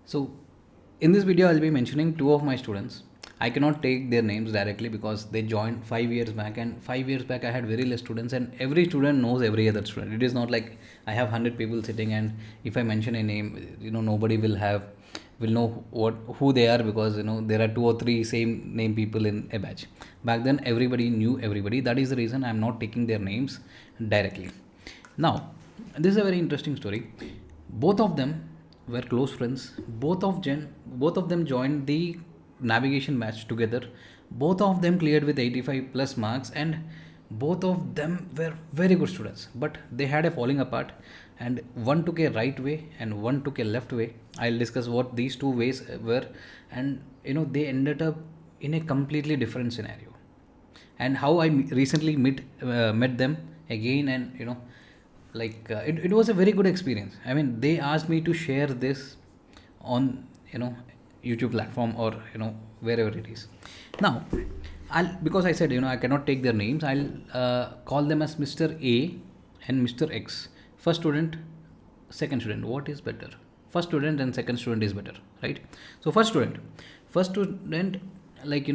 So in this video, I'll be mentioning two of my students. I cannot take their names directly because they joined 5 years back, and 5 years back I had very less students, and every student knows every other student. It is not like I have 100 people sitting, and if I mention a name, nobody will know who they are, because there are two or three same name people in a batch. Back then everybody knew everybody. That is the reason I'm not taking their names directly. Now, this is a very interesting story. Both of them were close friends. Both of them joined the navigation match together. Both of them cleared with 85 plus marks, and both of them were very good students. But they had a falling apart, and one took a right way and one took a left way. I'll discuss what these two ways were, and they ended up in a completely different scenario, and how I recently met them again, and it was a very good experience. I mean, they asked me to share this on YouTube platform, or wherever it is. Now, because I said I cannot take their names, I'll call them as Mr. A and Mr. X. First student, second student, what is better? First student and second student is better, right? So first student, like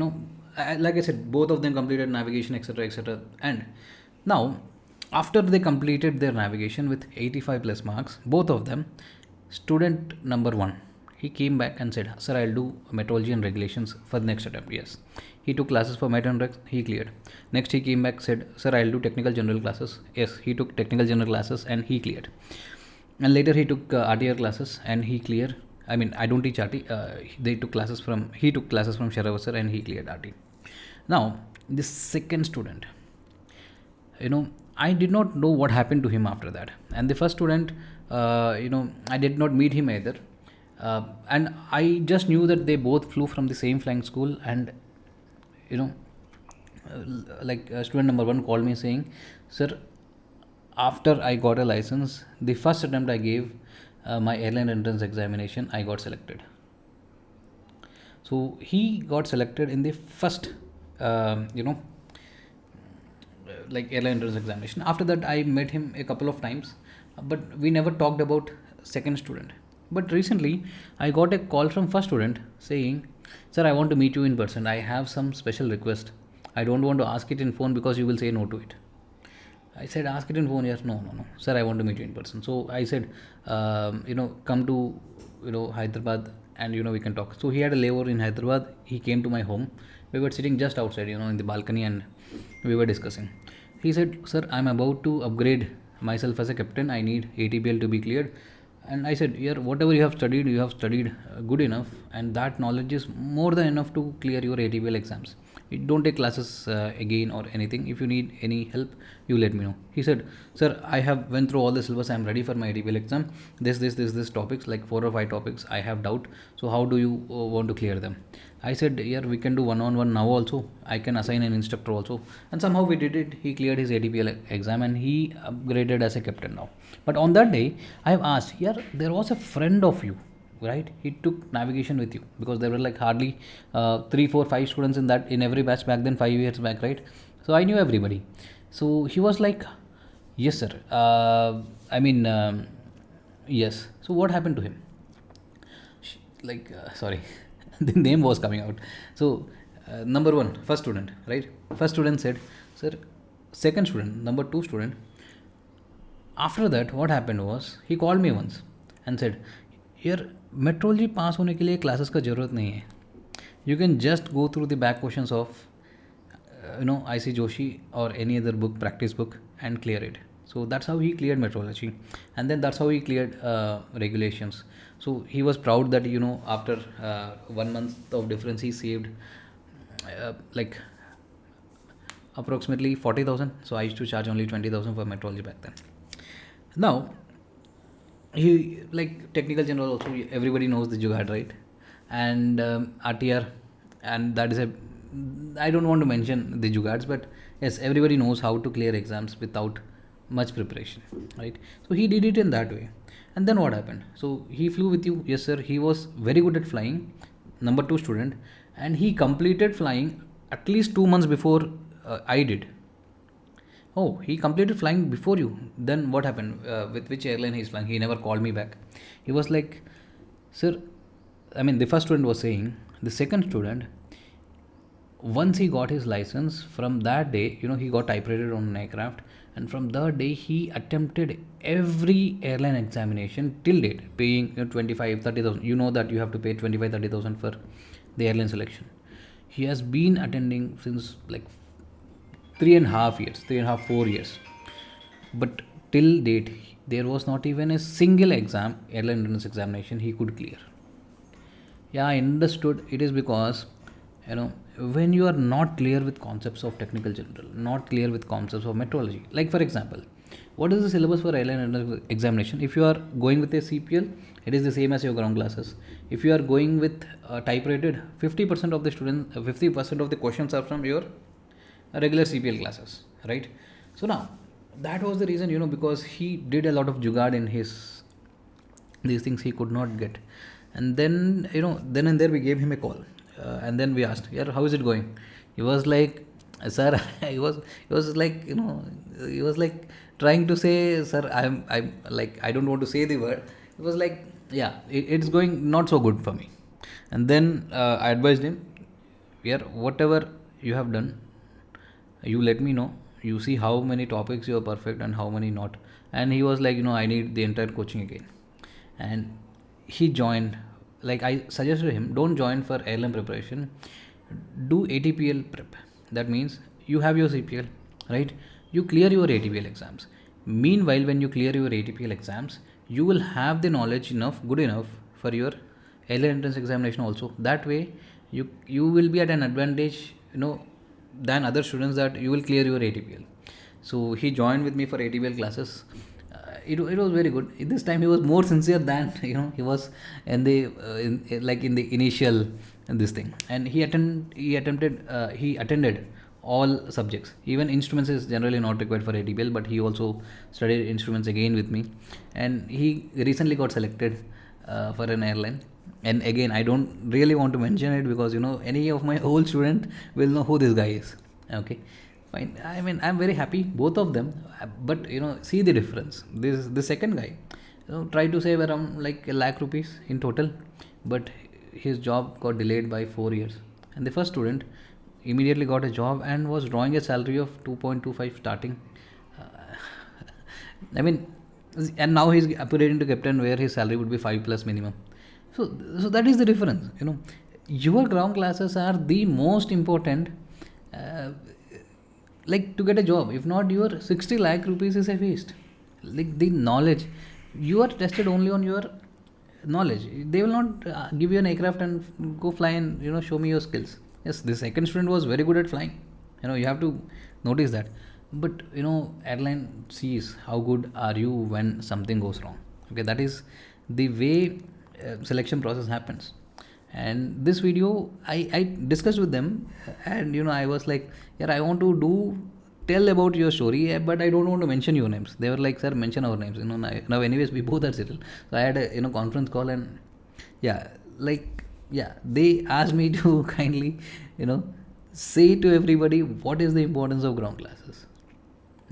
I said, both of them completed navigation, etc., etc. And now, after they completed their navigation with 85 plus marks, both of them, student number one, he came back and said, "Sir, I'll do metrology and regulations for the next attempt." Yes, he took classes for Met and Regs, he cleared. Next, he came back, said, "Sir, I'll do technical general classes." Yes, he took technical general classes and he cleared. And later, he took RTR classes and he cleared. I mean, I don't teach RT. He took classes from Sharavasar and he cleared RT. Now, this second student, I did not know what happened to him after that. And the first student, I did not meet him either. And I just knew that they both flew from the same flying school. And student number one called me saying, "Sir, after I got a license, the first attempt I gave my airline entrance examination, I got selected." So he got selected in the first airline entrance examination. After that, I met him a couple of times, but we never talked about second student. But recently, I got a call from first student saying, "Sir, I want to meet you in person. I have some special request. I don't want to ask it in phone because you will say no to it." I said, "Ask it in phone." Yes, no, no, no. "Sir, I want to meet you in person." So I said, "Come to Hyderabad, and we can talk." So he had a layover in Hyderabad. He came to my home. We were sitting just outside, in the balcony, and we were discussing. He said, "Sir, I'm about to upgrade myself as a captain. I need ATPL to be cleared." And I said, "Yeah, whatever you have studied good enough, and that knowledge is more than enough to clear your ATPL exams. You don't take classes again or anything. If you need any help, you let me know." He said, "Sir, I have went through all the syllabus. I'm ready for my ATPL exam. This topics, like 4 or 5 topics, I have doubt. So how do you want to clear them?" I said, "Yeah, we can do one-on-one now also. I can assign an instructor also." And somehow we did it. He cleared his ATPL exam and he upgraded as a captain now. But on that day, I have asked, "Yeah, there was a friend of you, right? He took navigation with you," because there were like hardly 3, 4, 5 students in every batch back then, 5 years back, right? So I knew everybody. So he was like, "Yes, sir. Yes." So what happened to him? Sorry, the name was coming out. So number one, first student, right? First student said, "Sir." Second student, number two student, after that, what happened was, he called me once and said, "यार metrology पास होने के लिए classes का ज़रूरत नहीं है. You can just go through the back questions of IC Joshi or any other book, practice book, and clear it." So that's how he cleared metrology, and then that's how he cleared regulations. So he was proud that after 1 month of difference, he saved like approximately 40,000. So I used to charge only 20,000 for metrology back then. Now, he, like technical general also, everybody knows the jugaad, right? And RTR, and that is I don't want to mention the jugaads, but yes, everybody knows how to clear exams without much preparation, right? So he did it in that way. And then what happened? So he flew with you. Yes, sir. He was very good at flying, number two student, and he completed flying at least 2 months before I did. "Oh, he completed flying before you. Then what happened? With which airline he's flying?" He never called me back. He was like, "Sir, I mean, the first student was saying, the second student, once he got his license, from that day, he got typewriter on an aircraft, and from that day he attempted every airline examination till date, paying 25 30,000. You know that you have to pay 25 30,000 for the airline selection. He has been attending since like 3.5 years, 3.5 4 years, but till date there was not even a single exam, airline entrance examination, he could clear. Yeah, I understood. It is because, when you are not clear with concepts of technical general, not clear with concepts of metrology. Like for example, what is the syllabus for airline entrance examination? If you are going with a CPL, it is the same as your ground classes. If you are going with type rated, 50% of the students, 50% of the questions are from your regular CPL classes, right? So now that was the reason, because he did a lot of jugaad in his these things he could not get. And then, then and there we gave him a call, and then we asked, yeah, how is it going? He was like, sir, he was like, he was like trying to say, sir, I'm like, I don't want to say the word. It was like, yeah, it's going not so good for me. And then I advised him, yeah, whatever you have done, you let me know. You see how many topics you are perfect and how many not. And he was like, I need the entire coaching again. And he joined. Like I suggested him, don't join for airline preparation, do ATPL prep. That means you have your CPL, right? You clear your ATPL exams. Meanwhile, when you clear your ATPL exams, you will have the knowledge enough, good enough for your airline entrance examination also. That way you will be at an advantage, than other students, that you will clear your ATPL. So he joined with me for ATPL classes. It was very good. This time he was more sincere than he was in the in the initial this thing. And he attended all subjects. Even instruments is generally not required for ATPL, but he also studied instruments again with me, and he recently got selected for an airline. And again, I don't really want to mention it because any of my old student will know who this guy is. Okay, fine. I mean, I'm very happy, both of them. But see the difference. The second guy, tried to save around like a lakh rupees in total, but his job got delayed by 4 years. And the first student immediately got a job and was drawing a salary of 2.25 starting. I mean, and now he's upgrading to captain, where his salary would be 5 plus minimum. So that is the difference. Your ground classes are the most important, uh, like to get a job. If not, your 60 lakh rupees is a waste. Like the knowledge, you are tested only on your knowledge. They will not give you an aircraft and go fly and show me your skills. Yes, the second student was very good at flying. You have to notice that. But airline sees how good are you when something goes wrong. Okay, that is the way selection process happens. And this video, I discussed with them, and I was like, yeah, I want to tell about your story, but I don't want to mention your names. They were like, sir, mention our names. Now anyways we both are settled. So I had a conference call, and yeah, like, yeah, they asked me to kindly say to everybody what is the importance of ground classes.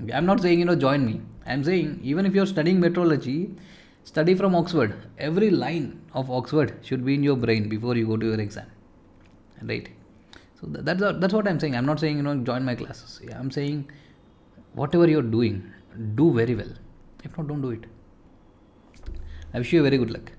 Okay, I'm not saying join me. I'm saying, even if you're studying metrology, study from Oxford. Every line of Oxford should be in your brain before you go to your exam, right? So that's what I'm saying. I'm not saying join my classes. Yeah, I'm saying whatever you're doing, do very well. If not, don't do it. I wish you a very good luck.